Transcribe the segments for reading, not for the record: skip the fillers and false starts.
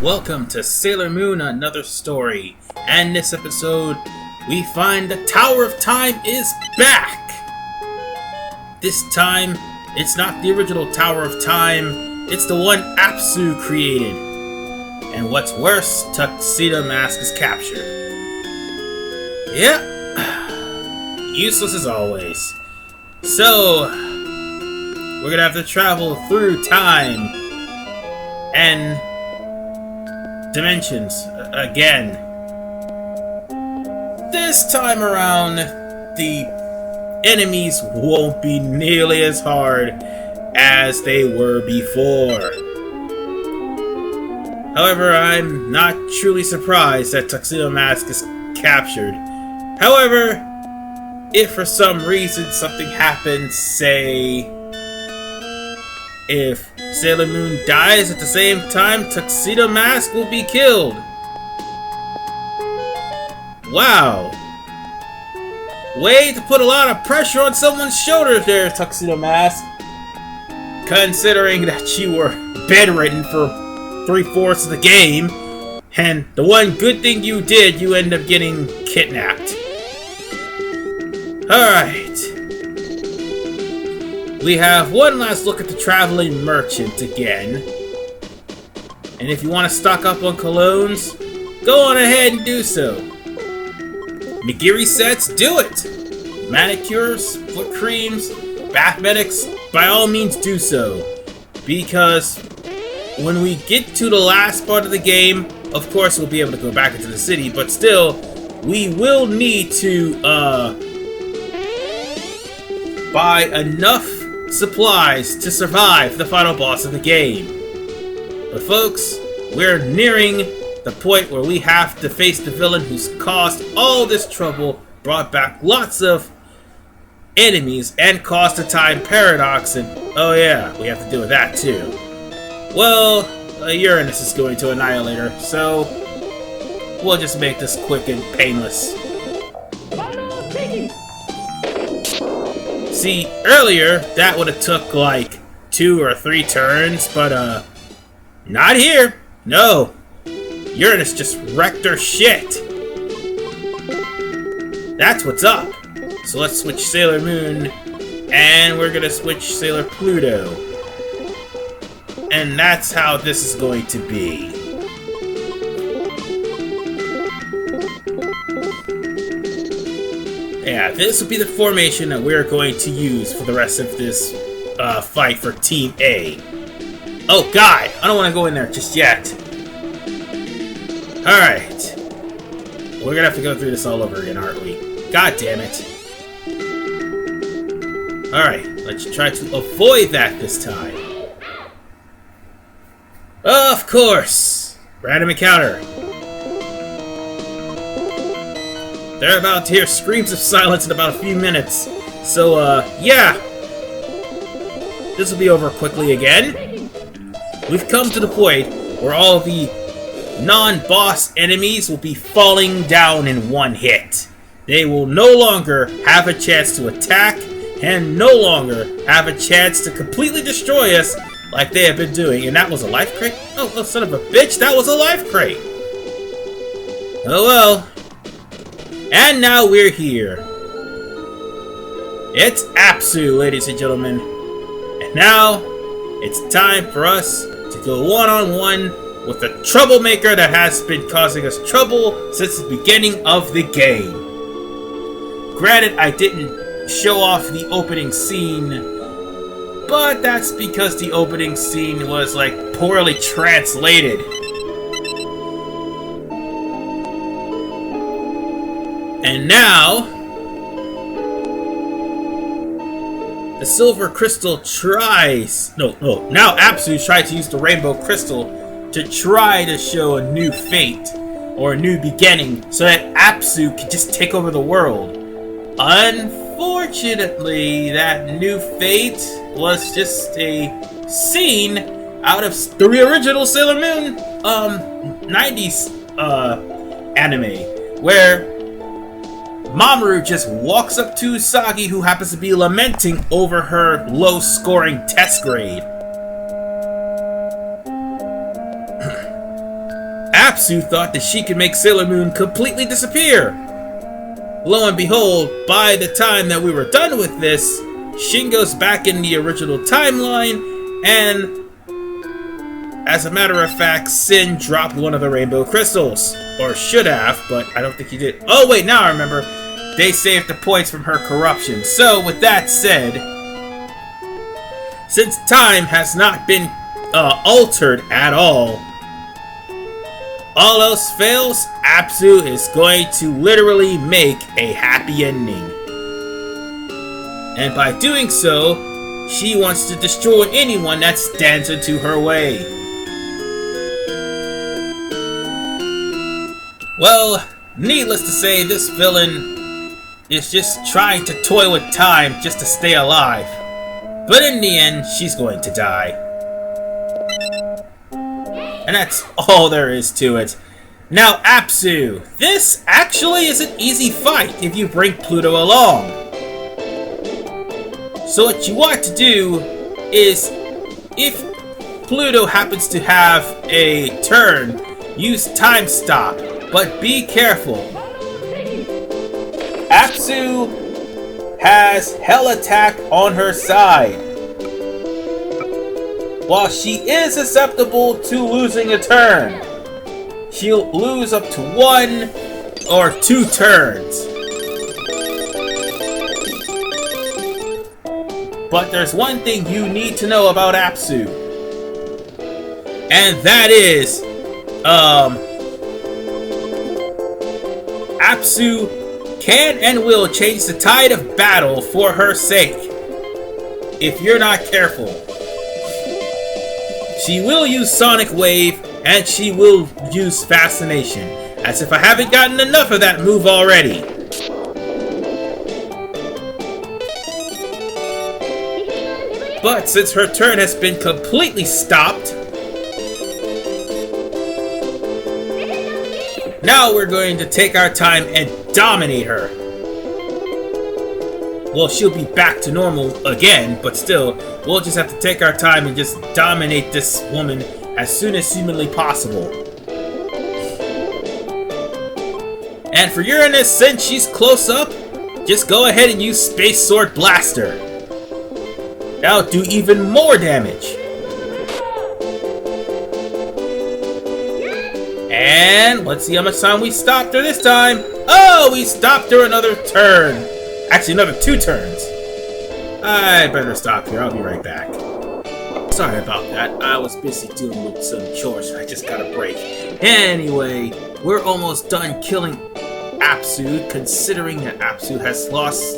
Welcome to Sailor Moon Another Story, and this episode we find the Tower of Time is back! This time, it's not the original Tower of Time, it's the one Apsu created. And what's worse, Tuxedo Mask is captured. Yep, useless as always. So, we're gonna have to travel through time and dimensions again. This time around, the enemies won't be nearly as hard as they were before. However, I'm not truly surprised that Tuxedo Mask is captured. However, if for some reason something happens, say if Sailor Moon dies at the same time, Tuxedo Mask will be killed. Wow. Way to put a lot of pressure on someone's shoulders there, Tuxedo Mask. Considering that you were bedridden for 3/4 of the game, and the one good thing you did, you end up getting kidnapped. Alright. We have one last look at the traveling merchant again. And if you want to stock up on colognes, go on ahead and do so. Nigiri sets, do it! Manicures, foot creams, bath medics, by all means do so. Because when we get to the last part of the game, of course we'll be able to go back into the city, but still, we will need to buy enough supplies to survive the final boss of the game. But folks, we're nearing the point where we have to face the villain who's caused all this trouble, brought back lots of enemies, and caused a time paradox, and oh yeah, we have to deal with that too. Well, Uranus is going to annihilate her, so we'll just make this quick and painless. See, earlier, that would have took like 2 or 3 turns, but not here. No. Uranus just wrecked her shit. That's what's up. So let's switch Sailor Moon, and we're gonna switch Sailor Pluto. And that's how this is going to be. Yeah, this will be the formation that we're going to use for the rest of this fight for Team A. Oh god, I don't want to go in there just yet. Alright. We're gonna have to go through this all over again, aren't we? God damn it. Alright, let's try to avoid that this time. Of course! Random encounter. They're about to hear screams of silence in about a few minutes. So, yeah. This will be over quickly again. We've come to the point where all the non-boss enemies will be falling down in one hit. They will no longer have a chance to attack, and no longer have a chance to completely destroy us like they have been doing. And that was a life crate? Oh, son of a bitch, that was a life crate! Oh well. And now we're here. It's Apsu, ladies and gentlemen. And now, it's time for us to go one-on-one with the troublemaker that has been causing us trouble since the beginning of the game. Granted, I didn't show off the opening scene, but that's because the opening scene was, like, poorly translated. And now, the silver crystal tries... now Apsu tried to use the rainbow crystal to try to show a new fate, or a new beginning, so that Apsu could just take over the world. Unfortunately, that new fate was just a scene out of the original Sailor Moon 90s anime, where Mamoru just walks up to Usagi, who happens to be lamenting over her low-scoring test grade. Apsu thought that she could make Sailor Moon completely disappear. Lo and behold, by the time that we were done with this, Shingo's back in the original timeline, and as a matter of fact, Sin dropped one of the rainbow crystals. Or should have, but I don't think he did. Oh wait, now I remember. They saved the points from her corruption. So, with that said, since time has not been altered at all else fails, Apsu is going to literally make a happy ending. And by doing so, she wants to destroy anyone that stands into her way. Well, needless to say, this villain is just trying to toy with time just to stay alive. But in the end, she's going to die. And that's all there is to it. Now, Apsu, this actually is an easy fight if you bring Pluto along. So what you want to do is, if Pluto happens to have a turn, use Time Stop, but be careful. Apsu has Hell Attack on her side. While she is susceptible to losing a turn, she'll lose up to 1 or 2 turns. But there's one thing you need to know about Apsu, and that is, Apsu can and will change the tide of battle for her sake, if you're not careful. She will use Sonic Wave, and she will use Fascination, as if I haven't gotten enough of that move already. But since her turn has been completely stopped, now we're going to take our time and dominate her. Well, she'll be back to normal again, but still, we'll just have to take our time and just dominate this woman as soon as humanly possible. And for Uranus, since she's close up, just go ahead and use Space Sword Blaster. That'll do even more damage. And let's see how much time we stopped her this time. Oh, we stopped her another turn. Actually, another 2 turns. I better stop here. I'll be right back. Sorry about that. I was busy dealing with some chores. I just got a break. Anyway, we're almost done killing Apsu, considering that Apsu has lost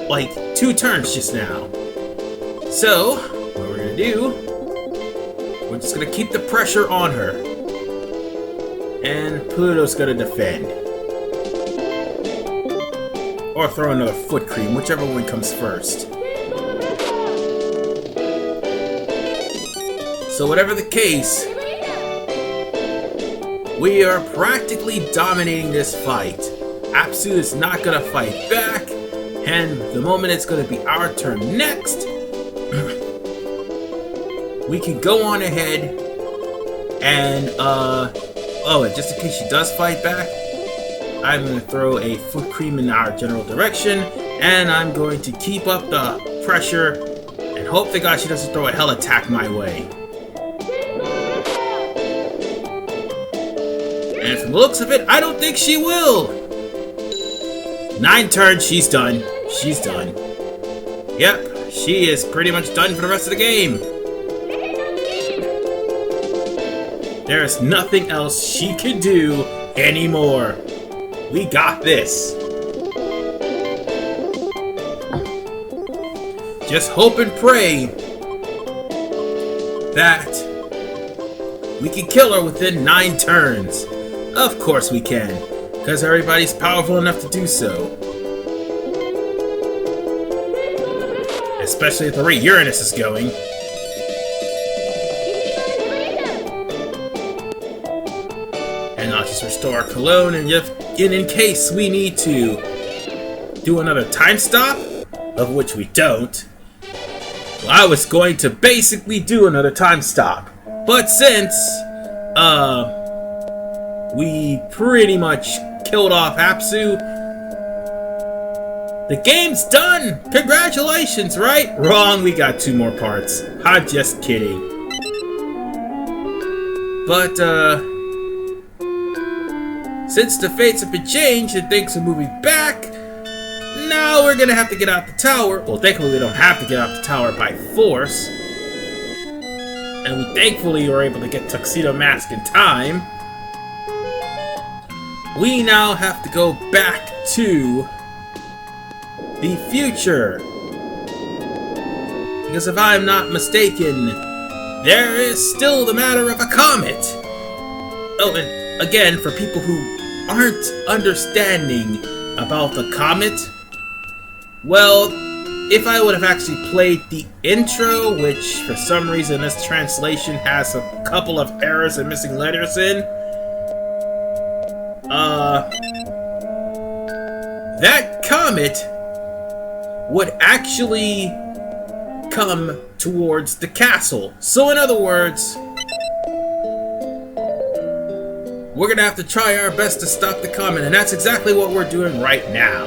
like 2 turns just now. So, what we're gonna do, we're just gonna keep the pressure on her. And Pluto's gonna defend. Or throw another foot cream, whichever one comes first. So whatever the case, we are practically dominating this fight. Apsu is not gonna fight back, and the moment it's gonna be our turn next, we can go on ahead and, oh, and just in case she does fight back, I'm going to throw a foot cream in our general direction, and I'm going to keep up the pressure and hope to God she doesn't throw a Hell Attack my way. And from the looks of it, I don't think she will. 9 turns, she's done. She's done. Yep, she is pretty much done for the rest of the game. There is nothing else she can do anymore. We got this. Just hope and pray that we can kill her within 9 turns. Of course we can, because everybody's powerful enough to do so. Especially at the rate Uranus is going. And I'll just restore Cologne, and in case we need to do another time stop, of which we don't. Well, I was going to basically do another time stop, but since we pretty much killed off Apsu. The game's done! Congratulations, right? Wrong, we got 2 more parts. I'm just kidding. But, since the fates have been changed and things are moving back, now we're gonna have to get out the tower. Well, thankfully we don't have to get out the tower by force. And we thankfully were able to get Tuxedo Mask in time. We now have to go back to the future. Because if I'm not mistaken, there is still the matter of a comet. Oh, and again, for people who aren't understanding about the comet, well, if I would have actually played the intro, which for some reason this translation has a couple of errors and missing letters in, that comet would actually come towards the castle. So in other words, we're gonna have to try our best to stop the comet, and that's exactly what we're doing right now.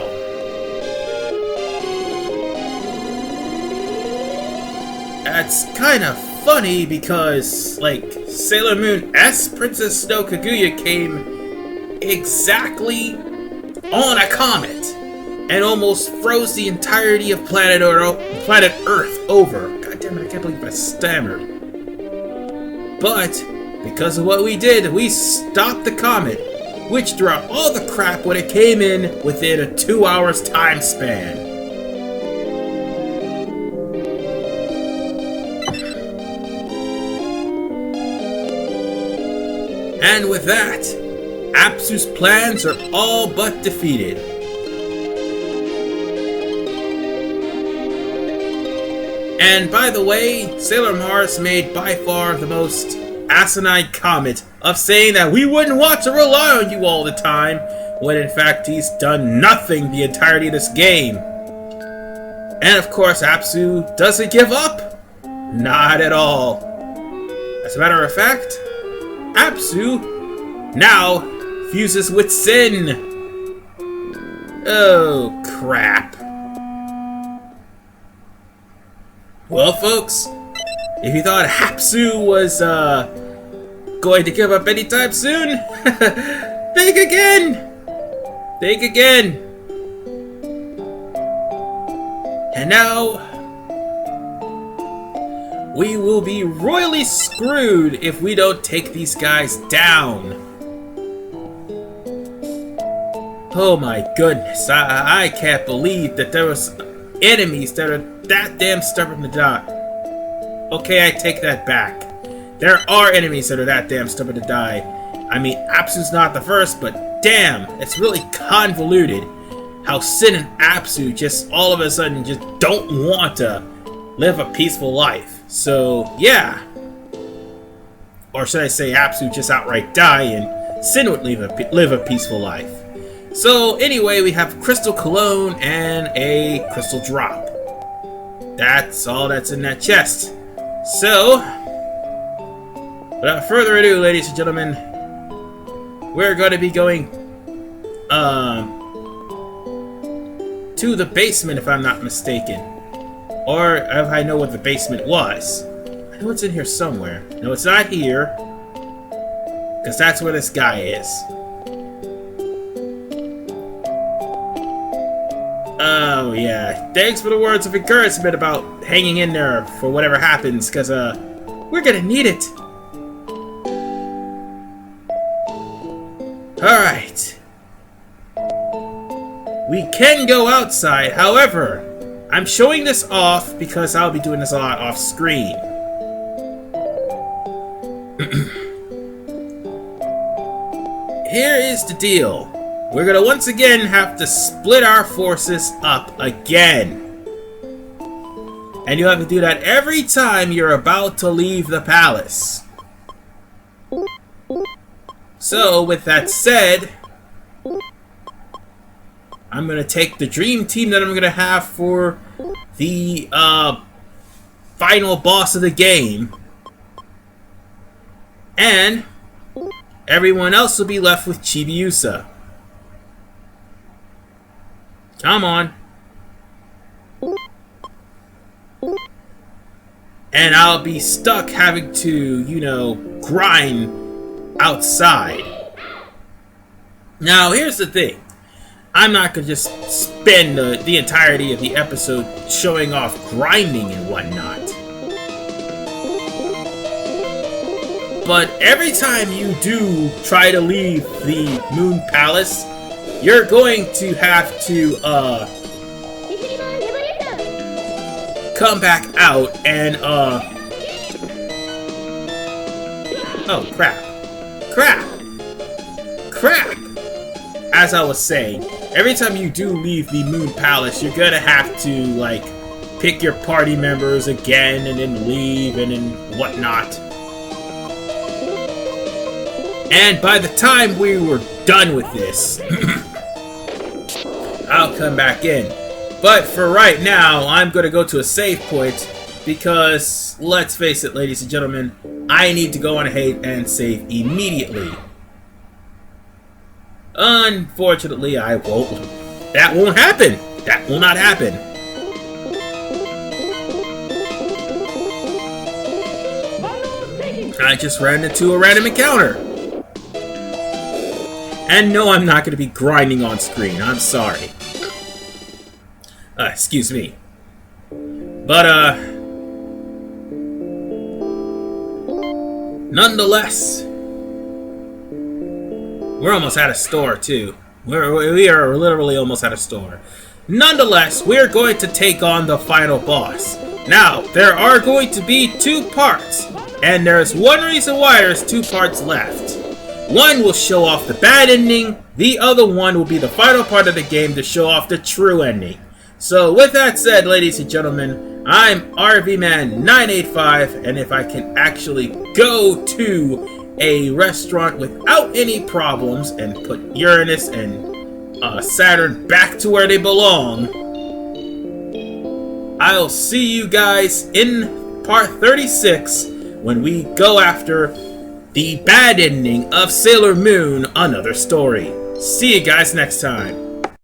That's kind of funny because, like, Sailor Moon S Princess Snow Kaguya came exactly on a comet and almost froze the entirety of planet Earth over. God damn it, I can't believe I stammered. But because of what we did, we stopped the comet, which threw out all the crap when it came in within a 2 hours time span. And with that, Apsu's plans are all but defeated. And by the way, Sailor Mars made by far the most asinine comment of saying that we wouldn't want to rely on you all the time, when in fact he's done nothing the entirety of this game. And of course, Apsu doesn't give up. Not at all. As a matter of fact, Apsu now fuses with Sin. Oh, crap. Well, folks, if you thought Apsu was going to give up anytime soon, think again! Think again! And now, we will be royally screwed if we don't take these guys down. Oh my goodness, I can't believe that there was enemies that are that damn stubborn to die. Okay, I take that back. There are enemies that are that damn stubborn to die. I mean, Apsu's not the first, but damn, it's really convoluted how Sin and Apsu just all of a sudden just don't want to live a peaceful life. So, yeah. Or should I say Apsu just outright die and Sin would live a peaceful life. So, anyway, we have Crystal Cologne and a Crystal Drop. That's all that's in that chest. So, without further ado, ladies and gentlemen, we're going to be going to the basement, if I'm not mistaken. Or if I know what the basement was. I know it's in here somewhere. No, it's not here. Because that's where this guy is. Oh, yeah. Thanks for the words of encouragement about hanging in there for whatever happens, because, we're gonna need it. Alright. We can go outside, however, I'm showing this off because I'll be doing this a lot off screen. Here is the deal. We're gonna once again have to split our forces up again. And you have to do that every time you're about to leave the palace. So, with that said, I'm gonna take the dream team that I'm gonna have for the final boss of the game. And Everyone else will be left with Chibiusa. Come on. And I'll be stuck having to, you know, grind outside. Now, here's the thing. I'm not going to just spend the entirety of the episode showing off grinding and whatnot. But every time you do try to leave the Moon Palace, you're going to have to, come back out and, oh, crap. Crap! As I was saying, every time you do leave the Moon Palace, you're gonna have to, like, pick your party members again and then leave and then whatnot. And by the time we were done with this, I'll come back in. But for right now, I'm gonna go to a save point because, let's face it, ladies and gentlemen, I need to go on ahead and save immediately. Unfortunately, I won't. That won't happen. That will not happen. I just ran into a random encounter. And no, I'm not going to be grinding on screen. I'm sorry. Excuse me. But, nonetheless, we're almost out of store, too. We are literally almost out of store. Nonetheless, we're going to take on the final boss. Now, there are going to be 2 parts, and there's one reason why there's 2 parts left. One will show off the bad ending, the other one will be the final part of the game to show off the true ending. So, with that said, ladies and gentlemen, I'm RVman985, and if I can actually go to a restaurant without any problems and put Uranus and Saturn back to where they belong, I'll see you guys in part 36 when we go after the bad ending of Sailor Moon, Another Story. See you guys next time.